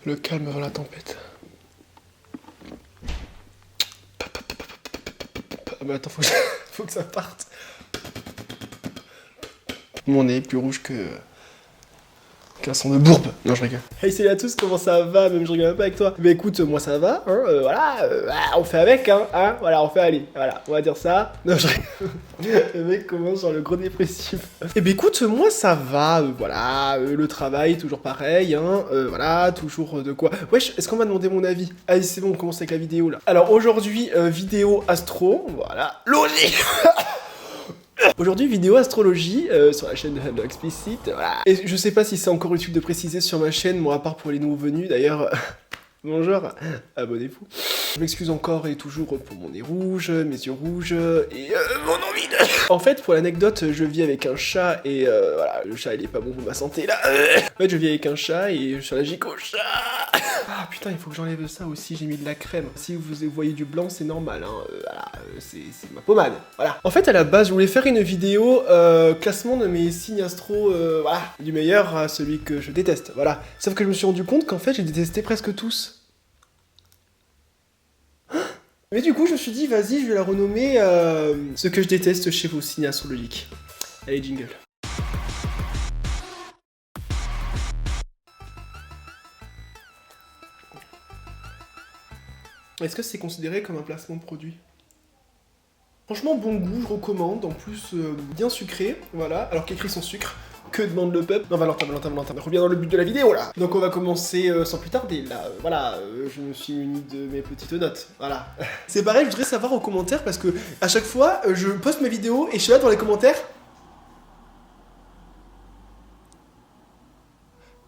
Le calme avant la tempête. Ah bah attends, faut que ça parte. Mon nez est plus rouge qu'un son de bourbe. Non, je rigole. Hey, salut à tous, comment ça va? Même je rigole même pas avec toi. Bah écoute, moi ça va, hein, on fait avec, hein, voilà, on fait aller. Voilà, on va dire ça. Non, je rigole. Le mec commence genre le gros dépressif. Et bah écoute, moi ça va, voilà, le travail, toujours pareil, hein, voilà, toujours de quoi. Wesh, est-ce qu'on m'a demandé mon avis? Allez, c'est bon, on commence avec la vidéo là. Alors aujourd'hui, vidéo astro, voilà. Logique. Aujourd'hui, vidéo astrologie sur la chaîne de Explicit, voilà. Et je sais pas si c'est encore utile de préciser sur ma chaîne, moi à part pour les nouveaux venus d'ailleurs. Bonjour, abonnez-vous. Je m'excuse encore et toujours pour mon nez rouge, mes yeux rouges et mon envie de... En fait, pour l'anecdote, je vis avec un chat et voilà, le chat il est pas bon pour ma santé là. En fait, je vis avec un chat et je suis allergique au chat. Ah putain, il faut que j'enlève ça aussi, j'ai mis de la crème. Si vous voyez du blanc, c'est normal, hein. Voilà, c'est ma pommade, voilà. En fait, à la base, je voulais faire une vidéo classement de mes signes astro, voilà, du meilleur à celui que je déteste, voilà. Sauf que je me suis rendu compte qu'en fait, j'ai détesté presque tous. Mais du coup, je me suis dit, vas-y, je vais la renommer ce que je déteste chez vos signes astrologiques. Allez, jingle. Est-ce que c'est considéré comme un placement de produit? Franchement, bon goût, je recommande. En plus, bien sucré, voilà. Alors qu'écrit sans sucre. Que demande le peuple? Non, Valentin, reviens dans le but de la vidéo, là. Donc on va commencer sans plus tarder, là. Voilà, je me suis muni de mes petites notes, voilà. C'est pareil, je voudrais savoir aux commentaires, parce que à chaque fois, je poste mes vidéos et je suis là dans les commentaires.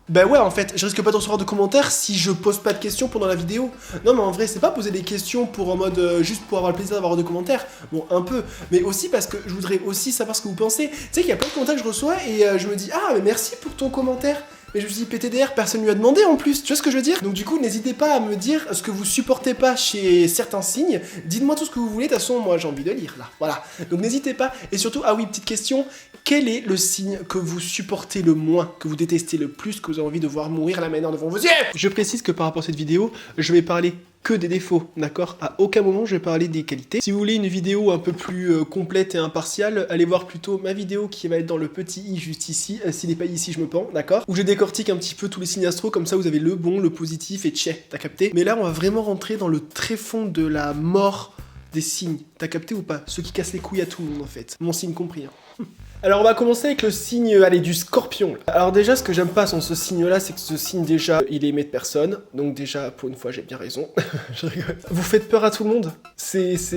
Bah ouais, en fait, je risque pas de recevoir de commentaires si je pose pas de questions pendant la vidéo. Non mais en vrai, c'est pas poser des questions pour en mode juste pour avoir le plaisir d'avoir de commentaires. Bon, un peu, mais aussi parce que je voudrais aussi savoir ce que vous pensez. Tu sais qu'il y a plein de commentaires que je reçois et je me dis ah mais merci pour ton commentaire. Mais je me suis dit PTDR, personne lui a demandé en plus, tu vois ce que je veux dire? Donc du coup, n'hésitez pas à me dire ce que vous supportez pas chez certains signes. Dites-moi tout ce que vous voulez, de toute façon, moi j'ai envie de lire là, voilà. Donc n'hésitez pas. Et surtout, ah oui, petite question, quel est le signe que vous supportez le moins, que vous détestez le plus, que vous avez envie de voir mourir la manière devant vos yeux? Je précise que par rapport à cette vidéo, je vais parler que des défauts, d'accord? À aucun moment je vais parler des qualités. Si vous voulez une vidéo un peu plus complète et impartiale, allez voir plutôt ma vidéo qui va être dans le petit i juste ici, s'il n'est pas ici je me pends, d'accord? Où je décortique un petit peu tous les signes astro, comme ça vous avez le bon, le positif et tchè, t'as capté? Mais là on va vraiment rentrer dans le tréfond de la mort des signes, t'as capté ou pas? Ceux qui cassent les couilles à tout le monde en fait, mon signe compris. Hein. Alors on va commencer avec le signe, allez, du scorpion. Alors déjà, ce que j'aime pas sur ce signe-là, c'est que ce signe, déjà, il est aimé de personne. Donc déjà, pour une fois, j'ai bien raison. Je rigole. Vous faites peur à tout le monde.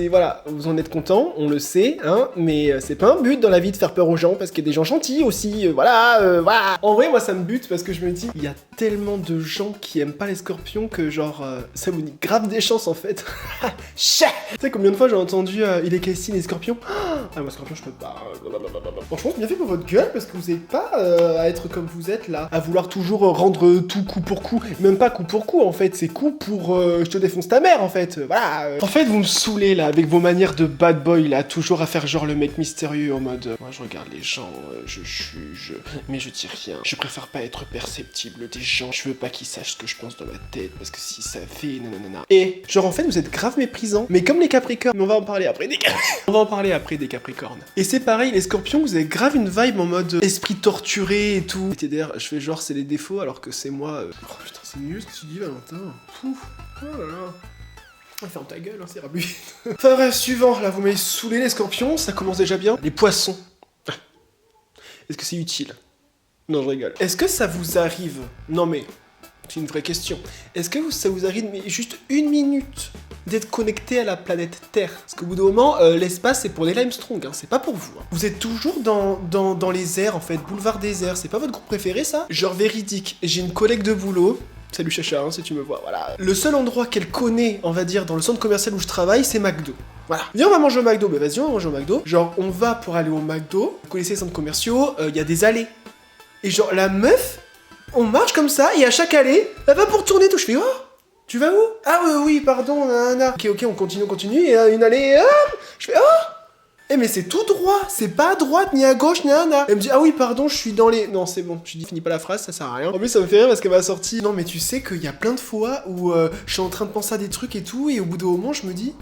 Voilà, vous en êtes content, on le sait, hein, mais c'est pas un but dans la vie de faire peur aux gens, parce qu'il y a des gens gentils aussi, voilà. En vrai, moi, ça me bute, parce que je me dis, il y a tellement de gens qui aiment pas les scorpions que, genre, ça vous dit grave des chances, en fait. Tu sais combien de fois j'ai entendu, il est quel signe, les scorpions? Ah, moi, scorpion, je peux pas... Franchement, bien fait pour votre gueule, parce que vous n'êtes pas à être comme vous êtes là, à vouloir toujours rendre tout coup pour coup. Même pas coup pour coup en fait, c'est coup pour je te défonce ta mère en fait, voilà. En fait, vous me saoulez là, avec vos manières de bad boy là, toujours à faire genre le mec mystérieux en mode moi je regarde les gens, je juge, mais je dis rien. Je préfère pas être perceptible des gens, je veux pas qu'ils sachent ce que je pense dans ma tête, parce que si ça fait nanana. Et genre en fait, vous êtes grave méprisant, mais comme les capricornes, mais on va en parler après des on va en parler après des capricornes. Et c'est pareil, les scorpions, vous avez grave une vibe en mode esprit torturé et tout. Et d'ailleurs, je fais genre c'est les défauts alors que c'est moi. Oh putain, c'est mieux ce que tu dis, Valentin. Pouf. Oh là là. Ferme ta gueule, hein, c'est rabu. Enfin bref, suivant. Là, vous m'avez saoulé les scorpions, ça commence déjà bien. Les poissons. Est-ce que c'est utile? Non, je rigole. Est-ce que ça vous arrive? Non mais, c'est une vraie question. Est-ce que ça vous arrive, mais juste une minute, d'être connecté à la planète Terre? Parce qu'au bout d'un moment, l'espace, c'est pour les Armstrong, hein, c'est pas pour vous. Hein. Vous êtes toujours dans les airs, en fait, boulevard des airs. C'est pas votre groupe préféré, ça? Genre véridique, j'ai une collègue de boulot. Salut Chacha, hein, si tu me vois, voilà. Le seul endroit qu'elle connaît, on va dire, dans le centre commercial où je travaille, c'est McDo. Voilà. Viens, on va manger au McDo. Bah vas-y, on va manger au McDo. Genre, on va pour aller au McDo. Vous connaissez les centres commerciaux, il y a des allées. Et genre, la meuf, on marche comme ça, et à chaque allée, elle va pour tourner tout. Je fais, oh, tu vas où? Ah oui, pardon, nanana. Ok, on continue, et une allée, hop, je fais, oh, Eh mais c'est tout droit, c'est pas à droite, ni à gauche, ni à un. Elle me dit, ah oui, pardon, je suis dans les... Non, c'est bon, je dis, finis pas la phrase, ça sert à rien. En plus, ça me fait rire parce qu'elle m'a sorti... Non, mais tu sais qu'il y a plein de fois où je suis en train de penser à des trucs et tout, et au bout d'un moment, je me dis...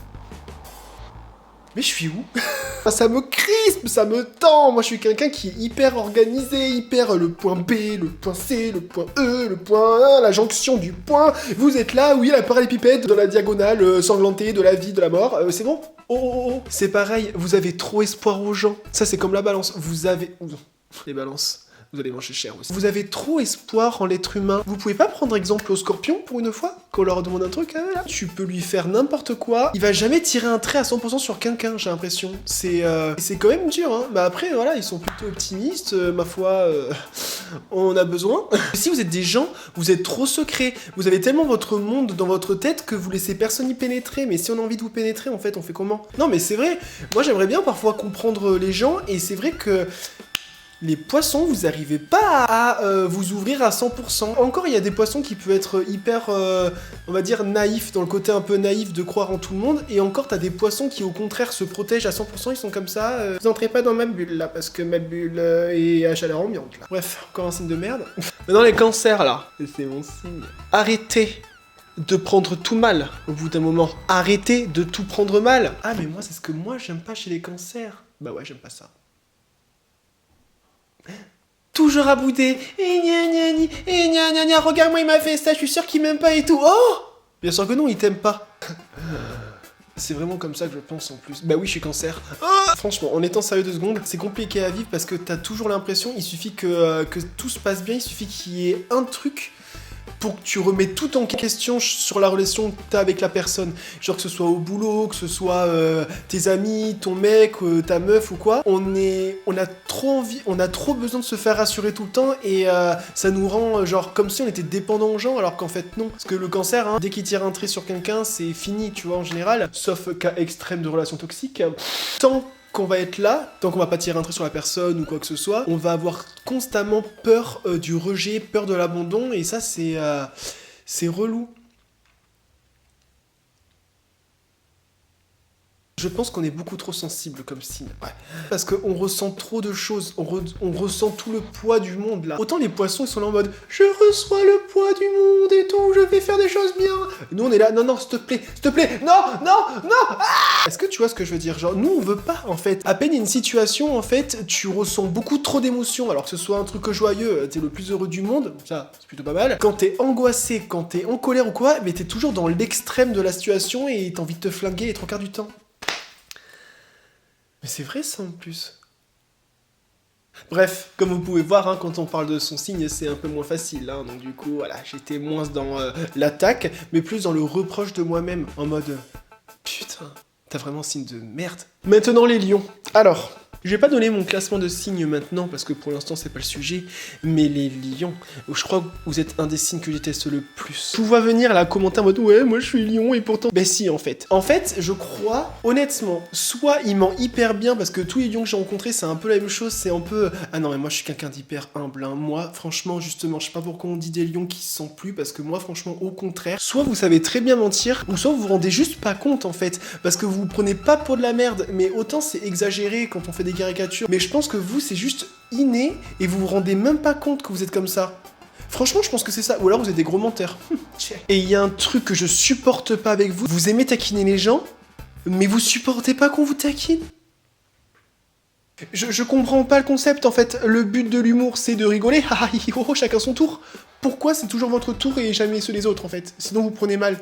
Mais je suis où? Ça me crispe, ça me tend. Moi, je suis quelqu'un qui est hyper organisé, hyper le point B, le point C, le point E, le point 1, la jonction du point. Vous êtes là, oui, la parallépipède dans la diagonale sanglantée de la vie, de la mort. C'est bon? Oh. C'est pareil, vous avez trop espoir aux gens. Ça, c'est comme la balance. Vous avez... Les balances. Vous allez manger cher aussi. Vous avez trop espoir en l'être humain. Vous pouvez pas prendre exemple au scorpion pour une fois? Quand on leur demande un truc, là, tu peux lui faire n'importe quoi. Il va jamais tirer un trait à 100% sur quelqu'un, j'ai l'impression. C'est quand même dur, hein. Mais après, voilà, ils sont plutôt optimistes. Ma foi, on en a besoin. Si vous êtes des gens, vous êtes trop secrets. Vous avez tellement votre monde dans votre tête que vous laissez personne y pénétrer. Mais si on a envie de vous pénétrer, en fait, on fait comment? Non, mais c'est vrai. Moi, j'aimerais bien parfois comprendre les gens. Et c'est vrai que... Les poissons, vous n'arrivez pas à vous ouvrir à 100%. Encore, il y a des poissons qui peuvent être hyper, on va dire, naïfs, dans le côté un peu naïf de croire en tout le monde. Et encore, t'as des poissons qui, au contraire, se protègent à 100%. Ils sont comme ça. Vous entrez pas dans ma bulle, là, parce que ma bulle est à chaleur ambiante, là. Bref, encore un signe de merde. Maintenant, les cancers, là. C'est mon signe. Arrêtez de prendre tout mal, au bout d'un moment. Arrêtez de tout prendre mal. Ah, mais moi, c'est ce que moi, j'aime pas chez les cancers. Bah ouais, j'aime pas ça. Toujours à bouder. Et gna gna, regarde-moi, il m'a fait ça, je suis sûr qu'il m'aime pas et tout. Oh! Bien sûr que non, il t'aime pas. C'est vraiment comme ça que je pense en plus. Bah oui, je suis cancer. Oh! Franchement, en étant sérieux 2 secondes, c'est compliqué à vivre parce que t'as toujours l'impression, il suffit que tout se passe bien, il suffit qu'il y ait un truc pour que tu remets tout en question sur la relation que t'as avec la personne. Genre que ce soit au boulot, que ce soit tes amis, ton mec, ta meuf ou quoi. On a trop envie, on a trop besoin de se faire rassurer tout le temps et ça nous rend genre comme si on était dépendant aux gens alors qu'en fait non. Parce que le cancer, hein, dès qu'il tire un trait sur quelqu'un, c'est fini, tu vois, en général. Sauf cas extrême de relation toxique. Tant qu'on va être là, tant qu'on va pas tirer un trait sur la personne ou quoi que ce soit, on va avoir constamment peur du rejet, peur de l'abandon, et ça c'est relou. Je pense qu'on est beaucoup trop sensible comme signe. Ouais. Parce qu'on ressent trop de choses. On ressent tout le poids du monde là. Autant les poissons ils sont là en mode je reçois le poids du monde et tout, je vais faire des choses bien. Nous on est là, non, s'il te plaît, non. Ah, est-ce que tu vois ce que je veux dire? Genre nous on veut pas en fait. À peine il y a une situation en fait, tu ressens beaucoup trop d'émotions. Alors que ce soit un truc joyeux, t'es le plus heureux du monde, ça c'est plutôt pas mal. Quand t'es angoissé, quand t'es en colère ou quoi, mais t'es toujours dans l'extrême de la situation et t'as envie de te flinguer les 3/4 du temps. Mais c'est vrai ça en plus. Bref, comme vous pouvez voir, hein, quand on parle de son signe, c'est un peu moins facile. Hein, donc du coup, voilà, j'étais moins dans l'attaque, mais plus dans le reproche de moi-même. En mode, putain, t'as vraiment un signe de merde. Maintenant les lions. Alors, je vais pas donner mon classement de signes maintenant, parce que pour l'instant c'est pas le sujet, mais les lions, je crois que vous êtes un des signes que je déteste le plus. Je vous vois venir là, commenter en mode, ouais, moi je suis lion et pourtant... Ben si, en fait. En fait, je crois, honnêtement, soit il ment hyper bien, parce que tous les lions que j'ai rencontrés, c'est un peu la même chose, c'est un peu... Ah non, mais moi je suis quelqu'un d'hyper humble, hein. Moi, franchement, justement, je sais pas pourquoi on dit des lions qui se sentent plus, parce que moi, franchement, au contraire, soit vous savez très bien mentir, ou soit vous vous rendez juste pas compte, en fait, parce que vous vous prenez pas pour de la merde, mais autant c'est exagéré quand on fait des caricatures, mais je pense que vous, c'est juste inné, et vous vous rendez même pas compte que vous êtes comme ça. Franchement, je pense que c'est ça. Ou alors vous êtes des gros menteurs. Et il y a un truc que je supporte pas avec vous. Vous aimez taquiner les gens, mais vous supportez pas qu'on vous taquine. Je comprends pas le concept en fait. Le but de l'humour, c'est de rigoler. Haha, chacun son tour. Pourquoi c'est toujours votre tour et jamais ceux des autres en fait? Sinon vous prenez mal.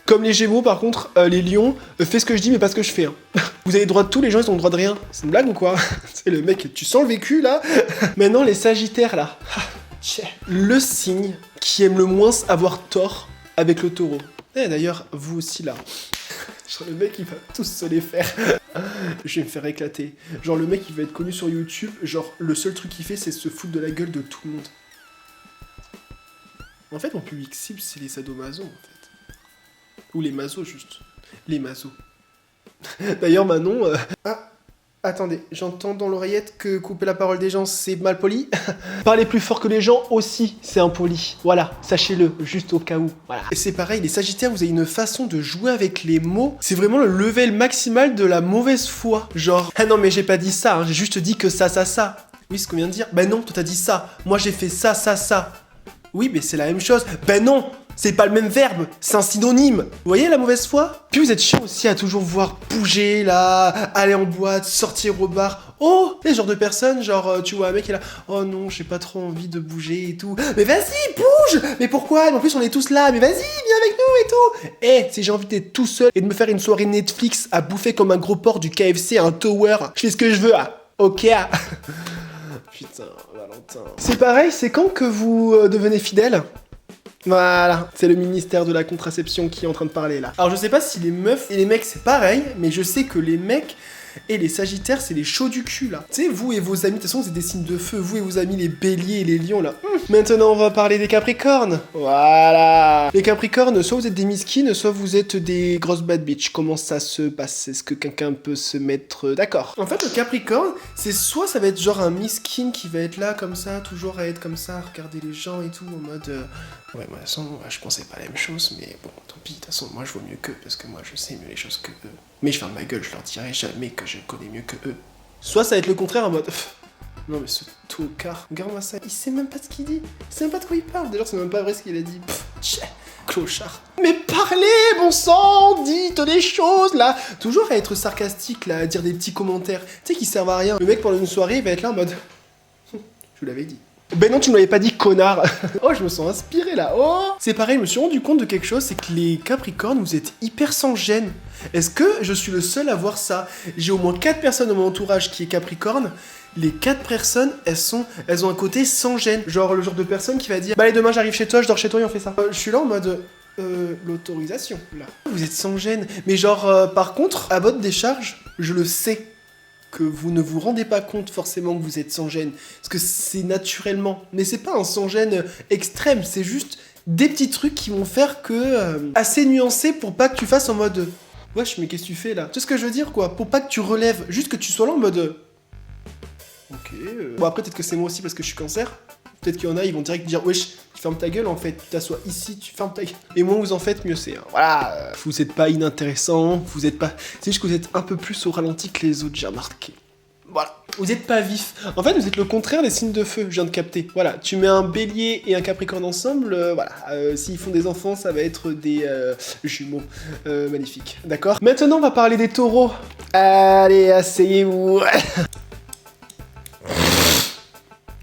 Comme les Gémeaux, par contre, les Lions, fais ce que je dis, mais pas ce que je fais. Hein. Vous avez le droit de tout, les gens, ils ont le droit de rien. C'est une blague ou quoi? C'est le mec, tu sens le vécu, là? Maintenant, les Sagittaires, là. Le signe qui aime le moins avoir tort avec le taureau. Et d'ailleurs, vous aussi, là. Genre, le mec, il va tous se les faire. Je vais me faire éclater. Genre, le mec, il va être connu sur YouTube. Genre, le seul truc qu'il fait, c'est se foutre de la gueule de tout le monde. En fait, mon public cible, c'est les sadomaso, en fait. Ou les masos, juste. Les masos. D'ailleurs, Manon... Ah, Attendez, j'entends dans l'oreillette que couper la parole des gens, c'est mal poli. Parler plus fort que les gens aussi, c'est impoli. Voilà, sachez-le, juste au cas où. Voilà. Et c'est pareil, les Sagittaires, vous avez une façon de jouer avec les mots. C'est vraiment le level maximal de la mauvaise foi. Genre, ah non mais j'ai pas dit ça, hein, j'ai juste dit que ça. Oui, c'est ce qu'on vient de dire. Ben non, toi t'as dit ça. Moi j'ai fait ça. Oui, mais c'est la même chose. Ben non, c'est pas le même verbe, c'est un synonyme. Vous voyez la mauvaise foi? Puis vous êtes chiant aussi à toujours voir bouger là, aller en boîte, sortir au bar. Oh, les genres de personnes, genre tu vois un mec qui est là, oh non, j'ai pas trop envie de bouger et tout. Mais vas-y, bouge. Mais pourquoi? Mais en plus on est tous là, mais vas-y, viens avec nous et tout. Eh, si j'ai envie d'être tout seul et de me faire une soirée Netflix à bouffer comme un gros porc du KFC à un tower, je fais ce que je veux, ah. Ok. Putain, Valentin. C'est pareil, c'est quand que vous devenez fidèle? Voilà, c'est le ministère de la contraception qui est en train de parler là. Alors je sais pas si les meufs et les mecs c'est pareil, mais je sais que les mecs et les Sagittaires c'est les chauds du cul là. Tu sais, vous et vos amis, de toute façon c'est des signes de feu, vous et vos amis les béliers et les lions là. Maintenant on va parler des Capricornes. Voilà. Les Capricornes, soit vous êtes des miskines, soit vous êtes des grosses bad bitch. Comment ça se passe? Est-ce que quelqu'un peut se mettre d'accord? En fait le Capricorne, c'est soit ça va être genre un miskin qui va être là comme ça, toujours à être comme ça, à regarder les gens et tout en mode... Ouais, moi, de toute façon, je pensais pas la même chose, mais bon, tant pis, de toute façon, moi je vaux mieux qu'eux, parce que moi je sais mieux les choses que eux. Mais je ferme ma gueule, je leur dirai jamais que je connais mieux que eux. Soit ça va être le contraire en mode... Non mais ce tocard, regarde-moi ça, il sait même pas ce qu'il dit, il sait même pas de quoi il parle, d'ailleurs c'est même pas vrai ce qu'il a dit. Clochard. Mais parlez, bon sang, dites des choses là. Toujours à être sarcastique là, à dire des petits commentaires, tu sais qui servent à rien. Le mec pendant une soirée il va être là en mode... Je vous l'avais dit. Ben non, tu me l'avais pas dit, connard. Oh, je me sens inspiré là. Oh. C'est pareil, je me suis rendu compte de quelque chose, c'est que les Capricornes, vous êtes hyper sans gêne. Est-ce que je suis le seul à voir ça? J'ai au moins 4 personnes dans mon entourage qui est Capricorne. Les 4 personnes, elles ont un côté sans gêne. Genre le genre de personne qui va dire, bah allez, demain j'arrive chez toi, je dors chez toi et on fait ça. Je suis là en mode... l'autorisation, là. Vous êtes sans gêne. Mais genre, par contre, à votre décharge, je le sais que vous ne vous rendez pas compte forcément que vous êtes sans gêne. Parce que c'est naturellement. Mais c'est pas un sans gêne extrême, c'est juste des petits trucs qui vont faire que... assez nuancé pour pas que tu fasses en mode... Wesh, mais qu'est-ce que tu fais là? Tu sais ce que je veux dire quoi? Pour pas que tu relèves, juste que tu sois là en mode... Ok... Bon après peut-être que c'est moi aussi parce que je suis cancer. Peut-être qu'il y en a, ils vont direct dire wesh, tu fermes ta gueule en fait, tu t'assois ici, tu fermes ta gueule. Et moins vous en faites, mieux c'est. Hein. Voilà, vous êtes pas inintéressant, vous êtes pas... C'est juste que vous êtes un peu plus au ralenti que les autres, j'ai remarqué. Voilà, vous êtes pas vif. En fait, vous êtes le contraire des signes de feu, je viens de capter. Voilà, tu mets un bélier et un capricorne ensemble, voilà. S'ils font des enfants, ça va être des jumeaux. Magnifique, d'accord? Maintenant, on va parler des taureaux. Allez, asseyez-vous.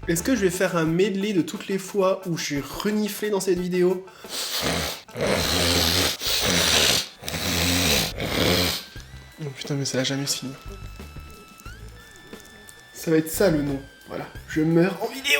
Est-ce que je vais faire un medley de toutes les fois où j'ai reniflé dans cette vidéo? Oh putain, mais ça va jamais se finir. Ça va être ça le nom. Voilà, je meurs en vidéo.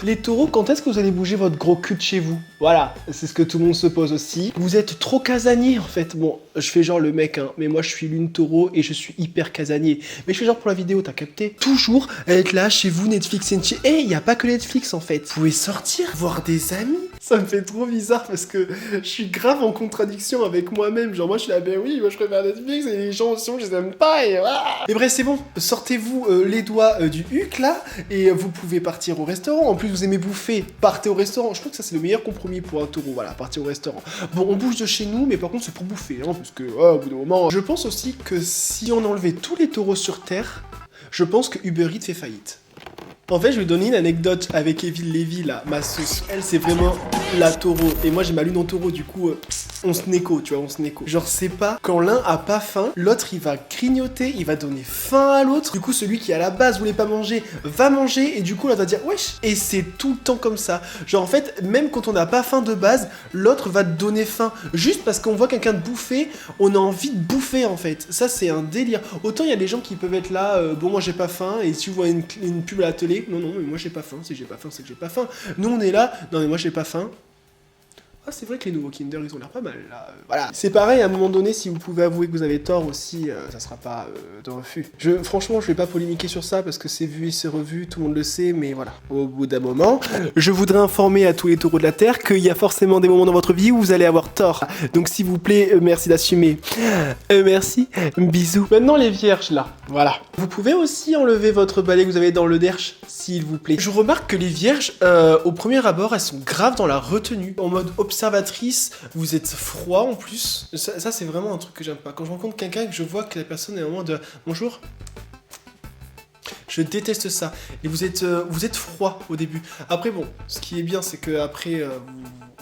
Les taureaux, quand est-ce que vous allez bouger votre gros cul de chez vous? Voilà, c'est ce que tout le monde se pose aussi. Vous êtes trop casanier en fait. Bon, je fais genre le mec, hein, mais moi je suis lune taureau et je suis hyper casanier. Mais je fais genre pour la vidéo, t'as capté? Toujours être là chez vous, Netflix and chill. Eh, y a pas que Netflix en fait. Vous pouvez sortir, voir des amis. Ça me fait trop bizarre parce que je suis grave en contradiction avec moi-même. Genre moi je suis là, ben oui, moi je préfère Netflix et les gens aussi je les aime pas et voilà. Et bref, c'est bon, sortez-vous les doigts du huc là et vous pouvez partir au restaurant. En plus vous aimez bouffer, partez au restaurant. Je crois que ça c'est le meilleur compromis pour un taureau, voilà, partir au restaurant. Bon, on bouge de chez nous, mais par contre c'est pour bouffer, hein, parce que au bout d'un moment... Je pense aussi que si on enlevait tous les taureaux sur Terre, je pense que Uber Eats fait faillite. En fait, je vais vous donner une anecdote avec Evil Levy, là, ma sauce. Elle, c'est vraiment la taureau. Et moi, j'ai ma lune en taureau, du coup, on se néco, tu vois, on se néco. Genre, c'est pas, quand l'un a pas faim, l'autre, il va grignoter, il va donner faim à l'autre. Du coup, celui qui, à la base, voulait pas manger, va manger, et du coup, l'autre va dire, wesh. Et c'est tout le temps comme ça. Genre, en fait, même quand on n'a pas faim de base, l'autre va te donner faim. Juste parce qu'on voit quelqu'un de bouffer, on a envie de bouffer, en fait. Ça, c'est un délire. Autant, il y a des gens qui peuvent être là, bon, moi, j'ai pas faim, et si vous voyez une pub à la télé, non, mais moi j'ai pas faim, si j'ai pas faim, c'est que j'ai pas faim. Nous on est là, non mais moi j'ai pas faim. Ah, c'est vrai que les nouveaux Kinder, ils ont l'air pas mal, là. Voilà. C'est pareil, à un moment donné, si vous pouvez avouer que vous avez tort aussi, ça sera pas de refus. Franchement, je vais pas polémiquer sur ça, parce que c'est vu et c'est revu, tout le monde le sait, mais voilà. Au bout d'un moment, je voudrais informer à tous les taureaux de la Terre qu'il y a forcément des moments dans votre vie où vous allez avoir tort. Donc, s'il vous plaît, merci d'assumer. Merci, bisous. Maintenant, les vierges, là. Voilà. Vous pouvez aussi enlever votre balai que vous avez dans le derche, s'il vous plaît. Je remarque que les vierges, au premier abord, elles sont graves dans la retenue. En mode observatrice, vous êtes froid en plus. Ça c'est vraiment un truc que j'aime pas. Quand je rencontre quelqu'un et que je vois que la personne est en mode bonjour, je déteste ça. Et vous êtes froid au début. Après bon, ce qui est bien, c'est que après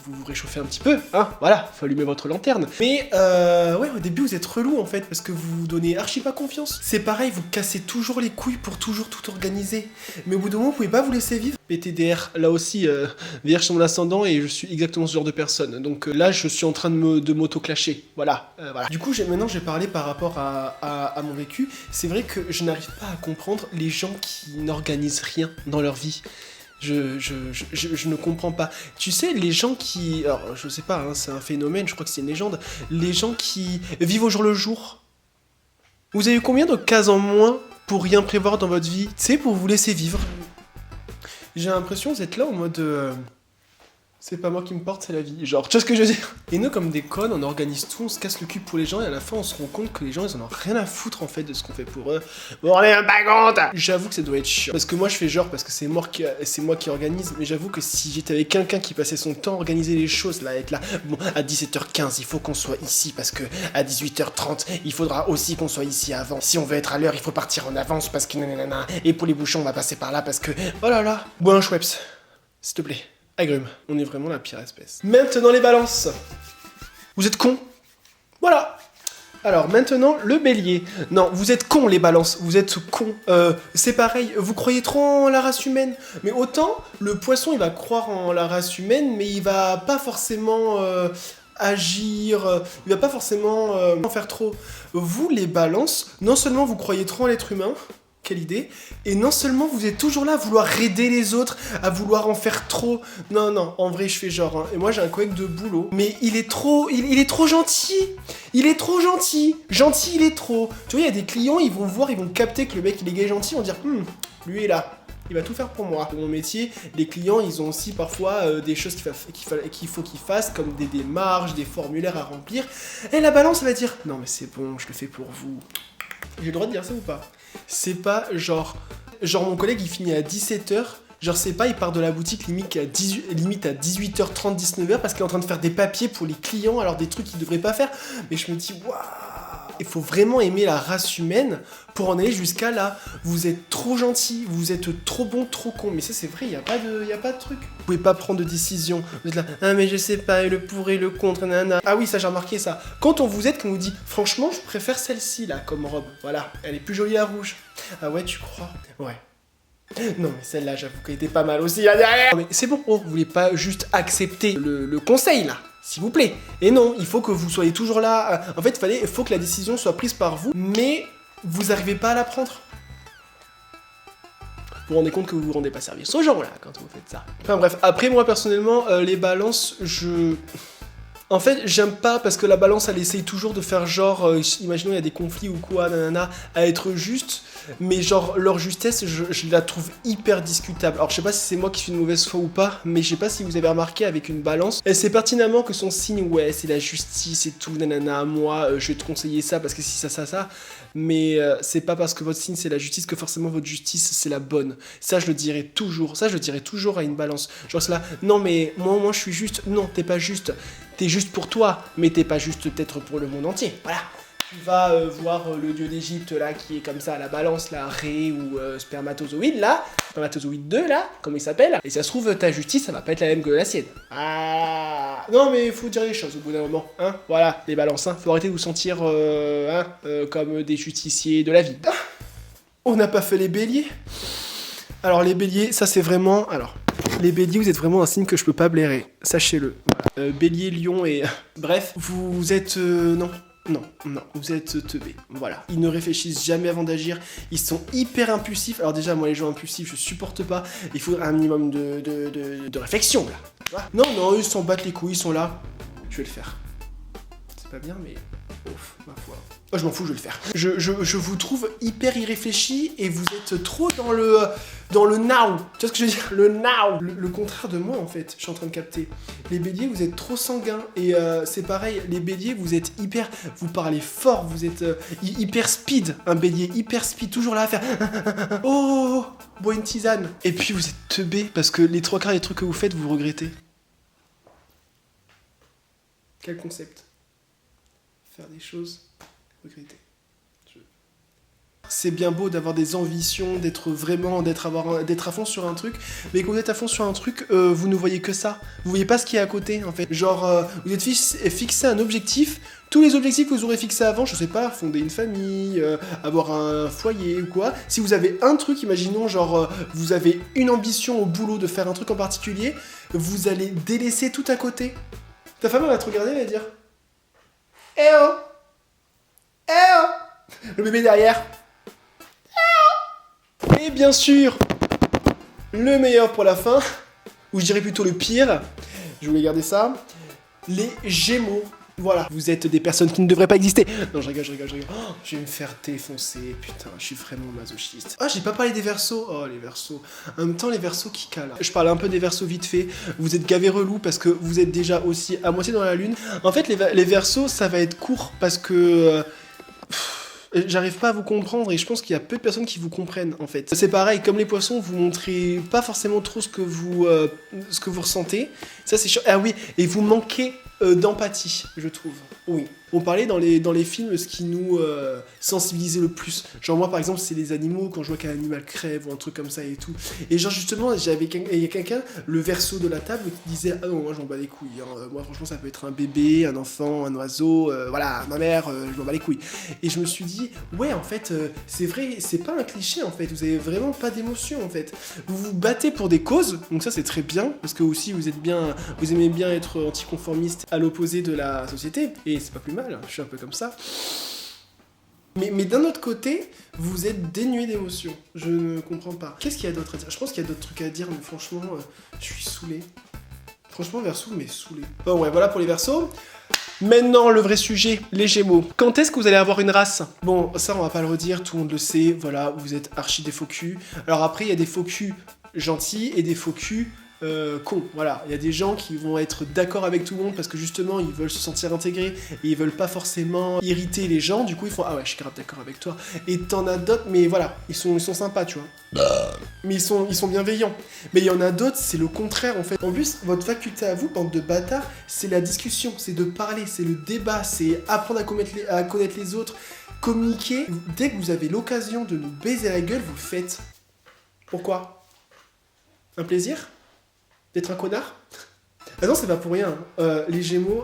vous réchauffez un petit peu, hein, voilà, faut allumer votre lanterne. Mais ouais, au début vous êtes relou en fait, parce que vous vous donnez archi pas confiance. C'est pareil, vous cassez toujours les couilles pour toujours tout organiser. Mais au bout d'un moment, vous pouvez pas vous laisser vivre. PTDR, là aussi, vierge sur mon ascendant, et je suis exactement ce genre de personne. Donc là, je suis en train de m'auto-clasher. Voilà, voilà. Du coup, maintenant, j'ai parlé par rapport à mon vécu. C'est vrai que je n'arrive pas à comprendre les gens qui n'organisent rien dans leur vie. Je ne comprends pas. Tu sais, les gens qui... Alors, je sais pas, hein, c'est un phénomène, je crois que c'est une légende. Les gens qui vivent au jour le jour. Vous avez eu combien de cases en moins pour rien prévoir dans votre vie? Tu sais, pour vous laisser vivre. J'ai l'impression que vous êtes là en mode... c'est pas moi qui me porte, c'est la vie. Genre, tu vois ce que je veux dire? Et nous, comme des connes, on organise tout, on se casse le cul pour les gens, et à la fin, on se rend compte que les gens, ils en ont rien à foutre, en fait, de ce qu'on fait pour eux. Bon, on est un pas compte. J'avoue que ça doit être chiant. Parce que moi, je fais genre, parce que c'est moi qui organise, mais j'avoue que si j'étais avec quelqu'un qui passait son temps à organiser les choses, là, être là, bon, à 17h15, il faut qu'on soit ici, parce que à 18h30, il faudra aussi qu'on soit ici avant. Si on veut être à l'heure, il faut partir en avance, parce que nanana. Et pour les bouchons, on va passer par là, parce que... Oh là là. Bois un Schweppes, s'il te plaît. Agrumes, on est vraiment la pire espèce. Maintenant les balances. Vous êtes cons. Voilà. Alors maintenant le bélier. Non, vous êtes cons les balances, vous êtes cons. C'est pareil, vous croyez trop en la race humaine. Mais autant le poisson il va croire en la race humaine, mais il va pas forcément agir, il va pas forcément en faire trop. Vous les balances, non seulement vous croyez trop en l'être humain, quelle idée. Et non seulement vous êtes toujours là à vouloir aider les autres, à vouloir en faire trop. Non, non, en vrai, je fais genre. Hein. Et moi, j'ai un collègue de boulot. Mais il est trop gentil. Il est trop gentil. Gentil, il est trop. Tu vois, il y a des clients, ils vont voir, ils vont capter que le mec, il est gay gentil. Ils vont dire, lui est là. Il va tout faire pour moi. Pour mon métier, les clients, ils ont aussi parfois des choses qu'il faut qu'ils fassent, comme des démarches, des formulaires à remplir. Et la balance, elle va dire, non, mais c'est bon, je le fais pour vous. J'ai le droit de dire ça ou pas? C'est pas genre mon collègue il finit à 17h, genre c'est pas il part de la boutique limite à 18h30, 19h parce qu'il est en train de faire des papiers pour les clients, alors des trucs qu'il devrait pas faire. Mais je me dis waouh, il faut vraiment aimer la race humaine pour en aller jusqu'à là. Vous êtes trop gentil, vous êtes trop bon, trop con. Mais ça c'est vrai, y a pas de truc. Vous pouvez pas prendre de décision. Vous êtes là, ah mais je sais pas, et le pour et le contre, nanana. Ah oui, ça j'ai remarqué ça. Quand on vous aide, qu'on vous dit, franchement, je préfère celle-ci là comme robe. Voilà, elle est plus jolie à rouge. Ah ouais, tu crois? Ouais. Non mais celle-là, j'avoue qu'elle était pas mal aussi là derrière. Non mais c'est bon, vous voulez pas juste accepter le conseil là, s'il vous plaît. Et non, il faut que vous soyez toujours là. En fait, il faut que la décision soit prise par vous, mais vous arrivez pas à la prendre. Vous vous rendez compte que vous vous rendez pas service aux gens là quand vous faites ça. Enfin bref, après moi personnellement, les balances, en fait, j'aime pas parce que la balance, elle essaye toujours de faire genre, imaginons il y a des conflits ou quoi, nanana, à être juste, mais genre leur justesse, je la trouve hyper discutable. Alors je sais pas si c'est moi qui suis une mauvaise foi ou pas, mais je sais pas si vous avez remarqué avec une balance, elle sait pertinemment que son signe, ouais, c'est la justice et tout, nanana, moi, je vais te conseiller ça parce que si ça, mais c'est pas parce que votre signe c'est la justice que forcément votre justice c'est la bonne. Ça je le dirai toujours, à une balance. Genre c'est là, non mais moi je suis juste, non t'es pas juste. T'es juste pour toi, mais t'es pas juste peut-être pour le monde entier. Voilà. Tu vas voir le dieu d'Égypte là qui est comme ça à la balance là, Ré ou spermatozoïde là, spermatozoïde 2 là, comment il s'appelle. Et ça se trouve ta justice ça va pas être la même que la sienne. Ah non mais il faut dire les choses au bout d'un moment, hein. Voilà les balances, hein. Faut arrêter de vous sentir comme des justiciers de la vie. Ah, on n'a pas fait les béliers. Alors les béliers, ça c'est vraiment... Alors, les béliers, vous êtes vraiment un signe que je peux pas blairer, sachez-le. Voilà. Bélier, lion et... Bref, vous êtes... Non, vous êtes teubés, voilà. Ils ne réfléchissent jamais avant d'agir, ils sont hyper impulsifs. Alors déjà, moi les gens impulsifs, je supporte pas. Il faudrait un minimum de réflexion, là. Ah, non, non, ils s'en battent les couilles, ils sont là. Je vais le faire. C'est pas bien, mais... Ouf, ma foi. Oh, je m'en fous, je vais le faire. Je vous trouve hyper irréfléchi et vous êtes trop dans le now. Tu vois ce que je veux dire? Le now. Le contraire de moi, en fait, je suis en train de capter. Les béliers, vous êtes trop sanguins. Et c'est pareil, les béliers, vous êtes hyper... Vous parlez fort, vous êtes hyper speed. Un bélier hyper speed, toujours là à faire... Oh, bois une tisane. Et puis vous êtes teubés parce que les 3/4 des trucs que vous faites, vous regrettez. Quel concept? Faire des choses, regretter. C'est bien beau d'avoir des ambitions, d'être à fond sur un truc, mais quand vous êtes à fond sur un truc, vous ne voyez que ça. Vous voyez pas ce qu'il y a à côté, en fait. Genre, vous êtes fixé un objectif, tous les objectifs que vous aurez fixés avant, je sais pas, fonder une famille, avoir un foyer ou quoi. Si vous avez un truc, imaginons, genre, vous avez une ambition au boulot de faire un truc en particulier, vous allez délaisser tout à côté. Ta femme, elle va te regarder, elle va dire... Eh oh! Eh oh! Le bébé derrière. Eh oh! Et bien sûr, le meilleur pour la fin, ou je dirais plutôt le pire, je voulais garder ça, les Gémeaux. Voilà, vous êtes des personnes qui ne devraient pas exister. Non, je rigole. Oh, je vais me faire défoncer, putain, je suis vraiment masochiste. Ah, j'ai pas parlé des Verseaux. Oh, les Verseaux. En même temps, les Verseaux qui calent. Je parle un peu des Verseaux vite fait. Vous êtes gavés relous parce que vous êtes déjà aussi à moitié dans la lune. En fait, les Verseaux, ça va être court parce que... J'arrive pas à vous comprendre et je pense qu'il y a peu de personnes qui vous comprennent en fait. C'est pareil, comme les poissons, vous montrez pas forcément trop ce que vous ressentez. Ça c'est sûr. Ah oui, et vous manquez d'empathie, je trouve. Oui. On parlait dans les films ce qui nous sensibilisait le plus. Genre moi par exemple c'est les animaux, quand je vois qu'un animal crève ou un truc comme ça et tout. Et genre justement il y a quelqu'un, le Verseau de la table, qui disait ah non moi j'en bats les couilles. Hein. Moi franchement ça peut être un bébé, un enfant, un oiseau, voilà, ma mère, je m'en bats les couilles. Et je me suis dit ouais en fait c'est vrai, c'est pas un cliché en fait, vous avez vraiment pas d'émotion en fait. Vous vous battez pour des causes, donc ça c'est très bien, parce que aussi vous aimez bien être anticonformiste à l'opposé de la société, et c'est pas plus mal, je suis un peu comme ça. Mais d'un autre côté, vous êtes dénué d'émotions. Je ne comprends pas. Qu'est-ce qu'il y a d'autre à dire? Je pense qu'il y a d'autres trucs à dire, mais franchement, je suis saoulé. Franchement, Verseau, mais saoulé. Bon, ouais, voilà pour les Verseaux. Maintenant, le vrai sujet, les Gémeaux. Quand est-ce que vous allez avoir une race? Bon, ça, on va pas le redire, tout le monde le sait. Voilà, vous êtes archi des faux culs. Alors après, il y a des faux culs gentils et des faux culs... cons, voilà, il y a des gens qui vont être d'accord avec tout le monde parce que justement ils veulent se sentir intégrés et ils veulent pas forcément irriter les gens, du coup ils font ah ouais je suis grave d'accord avec toi, et t'en as d'autres, mais voilà, ils sont sympas tu vois, mais ils sont bienveillants, mais il y en a d'autres c'est le contraire en fait. En plus votre faculté à vous, bande de bâtards, c'est la discussion, c'est de parler, c'est le débat, c'est apprendre à connaître les autres, communiquer. Dès que vous avez l'occasion de nous baiser la gueule, vous le faites. Pourquoi? Un plaisir? D'être un connard? Ah non, c'est pas pour rien. Les Gémeaux,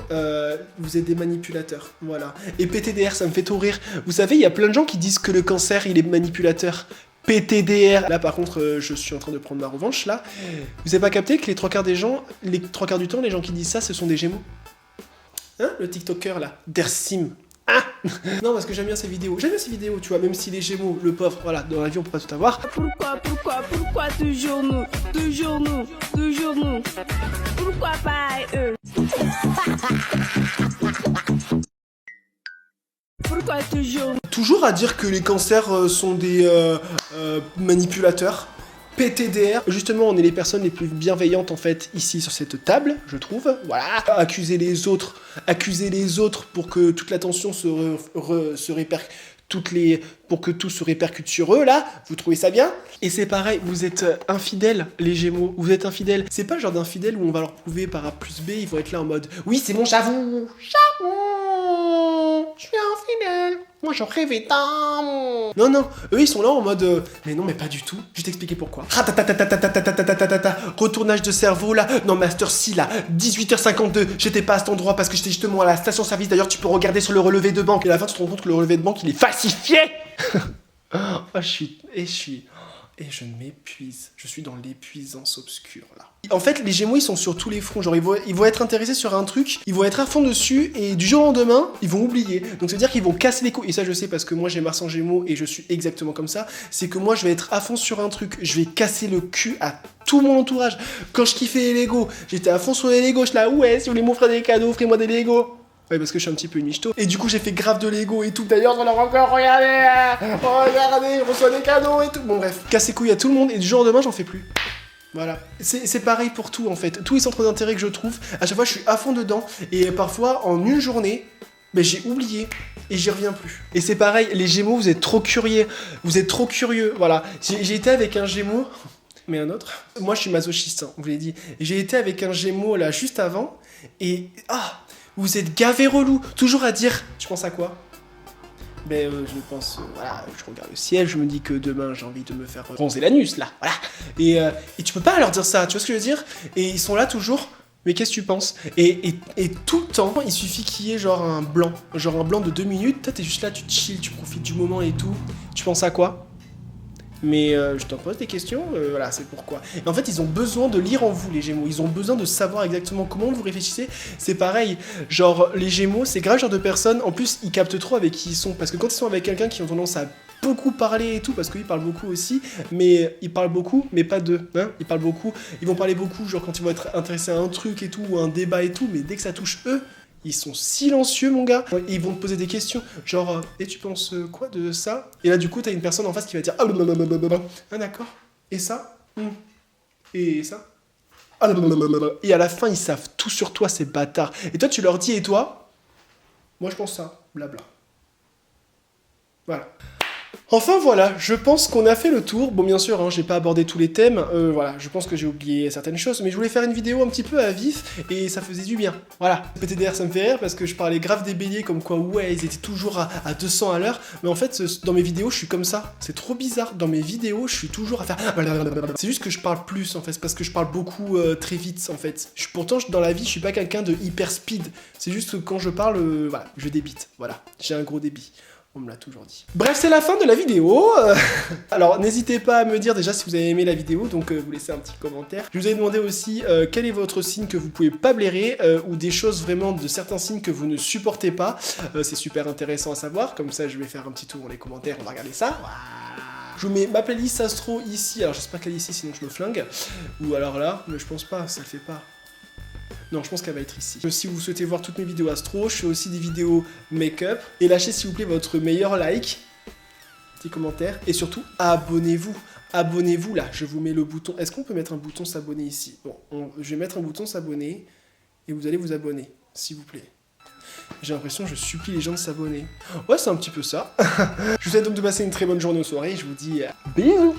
vous êtes des manipulateurs. Voilà. Et PTDR, ça me fait tout rire. Vous savez, il y a plein de gens qui disent que le cancer, il est manipulateur. PTDR. Là, par contre, je suis en train de prendre ma revanche, là. Vous avez pas capté que les 3/4 du temps, les gens qui disent ça, ce sont des Gémeaux? Hein? Le TikToker, là. Dersim. Ah non, parce que j'aime bien ces vidéos. J'aime bien ces vidéos, tu vois, même si les Gémeaux, le pauvre, voilà, dans la vie on peut pas tout avoir. Pourquoi toujours nous? Toujours nous? Pourquoi pas eux? Pourquoi toujours? Toujours à dire que les cancers sont des manipulateurs. PTDR, justement on est les personnes les plus bienveillantes en fait ici sur cette table, je trouve, voilà. Accuser les autres pour que toute l'attention se répercute, pour que tout se répercute sur eux là, vous trouvez ça bien? Et c'est pareil, vous êtes infidèles les Gémeaux, vous êtes infidèles. C'est pas le genre d'infidèles où on va leur prouver par A plus B, ils vont être là en mode oui c'est bon j'avoue, je suis infidèle. Moi j'en rêvais tant. Non, eux ils sont là en mode mais non mais pas du tout, je vais t'expliquer pourquoi. Retournage de cerveau là, non Master C là, 18h52, j'étais pas à cet endroit parce que j'étais justement à la station service, d'ailleurs tu peux regarder sur le relevé de banque. Et à la fin tu te rends compte que le relevé de banque il est falsifié. Et je m'épuise, je suis dans l'épuisance obscure là. En fait, les Gémeaux, ils sont sur tous les fronts. Genre, ils vont être intéressés sur un truc, ils vont être à fond dessus, et du jour au lendemain, ils vont oublier. Donc, ça veut dire qu'ils vont casser les couilles. Et ça, je sais parce que moi, j'ai Mars en Gémeaux et je suis exactement comme ça. C'est que moi, je vais être à fond sur un truc. Je vais casser le cul à tout mon entourage. Quand je kiffais les Lego, j'étais à fond sur les Lego, je là, ouais, si vous voulez m'offrir des cadeaux, offrez-moi des Lego. Ouais, parce que je suis un petit peu une michto. Et du coup, j'ai fait grave de Lego et tout. D'ailleurs, on leur encore, regardez, on reçoit des cadeaux et tout. Bon, bref, casse les couilles à tout le monde et du jour au lendemain, j'en fais plus. Voilà, c'est pareil pour tout en fait. Tous les centres d'intérêt que je trouve, à chaque fois, je suis à fond dedans. Et parfois, en une journée, ben, j'ai oublié. Et j'y reviens plus. Et c'est pareil, les Gémeaux, vous êtes trop curieux. Vous êtes trop curieux, voilà. J'ai été avec un Gémeaux, mais un autre. Moi, je suis masochiste, hein, on vous l'ai dit. Et j'ai été avec un Gémeaux, là, juste avant. Et, vous êtes gavé relou. Toujours à dire, tu penses à quoi? Ben, je pense, voilà, je regarde le ciel, je me dis que demain, j'ai envie de me faire bronzer l'anus, là, voilà. Et tu peux pas leur dire ça, tu vois ce que je veux dire? Et ils sont là toujours... Mais qu'est-ce que tu penses? Et tout le temps, il suffit qu'il y ait genre un blanc de 2 minutes, toi t'es juste là, tu chill, tu profites du moment et tout. Tu penses à quoi? Mais je t'en pose des questions, voilà, c'est pourquoi. Et en fait, ils ont besoin de lire en vous, les Gémeaux. Ils ont besoin de savoir exactement comment vous réfléchissez. C'est pareil, genre, les Gémeaux, c'est grave genre de personnes, en plus, ils captent trop avec qui ils sont. Parce que quand ils sont avec quelqu'un qui ont tendance à beaucoup parler et tout, parce qu'ils parlent beaucoup aussi, mais ils parlent beaucoup, mais pas d'eux, hein. Ils parlent beaucoup, ils vont parler beaucoup, genre quand ils vont être intéressés à un truc et tout, ou à un débat et tout, mais dès que ça touche eux, ils sont silencieux, mon gars. Et ils vont te poser des questions, genre, et tu penses quoi de ça? Et là, du coup, t'as une personne en face qui va dire, ah d'accord, et ça? Et ça? Et à la fin, ils savent tout sur toi, ces bâtards. Et toi, tu leur dis, et toi? Moi, je pense ça, blabla. Voilà. Enfin voilà, je pense qu'on a fait le tour. Bon bien sûr, hein, j'ai pas abordé tous les thèmes, voilà, je pense que j'ai oublié certaines choses, mais je voulais faire une vidéo un petit peu à vif, et ça faisait du bien. Voilà, PTDR ça me fait rire parce que je parlais grave des béliers, comme quoi ouais, ils étaient toujours à 200 à l'heure, mais en fait, dans mes vidéos, je suis comme ça. C'est trop bizarre, dans mes vidéos, je suis toujours à faire... C'est juste que je parle plus, en fait, c'est parce que je parle beaucoup très vite, en fait. Pourtant, dans la vie, je suis pas quelqu'un de hyper speed, c'est juste que quand je parle, voilà, je débite, voilà, j'ai un gros débit. On me l'a toujours dit. Bref, c'est la fin de la vidéo. Alors, n'hésitez pas à me dire déjà si vous avez aimé la vidéo, donc vous laissez un petit commentaire. Je vous ai demandé aussi quel est votre signe que vous pouvez pas blairer, ou des choses vraiment de certains signes que vous ne supportez pas. C'est super intéressant à savoir, comme ça je vais faire un petit tour dans les commentaires, on va regarder ça. Je vous mets ma playlist Astro ici, alors j'espère qu'elle est ici, sinon je me flingue. Ou alors là, mais je pense pas, ça le fait pas. Non, je pense qu'elle va être ici. Si vous souhaitez voir toutes mes vidéos astro, je fais aussi des vidéos make-up. Et lâchez s'il vous plaît votre meilleur like, petit commentaire. Et surtout, abonnez-vous. Abonnez-vous là, je vous mets le bouton. Est-ce qu'on peut mettre un bouton s'abonner ici? Bon, je vais mettre un bouton s'abonner. Et vous allez vous abonner, s'il vous plaît. J'ai l'impression que je supplie les gens de s'abonner. Ouais, c'est un petit peu ça. Je vous souhaite donc de passer une très bonne journée ou soirée. Et je vous dis bisous.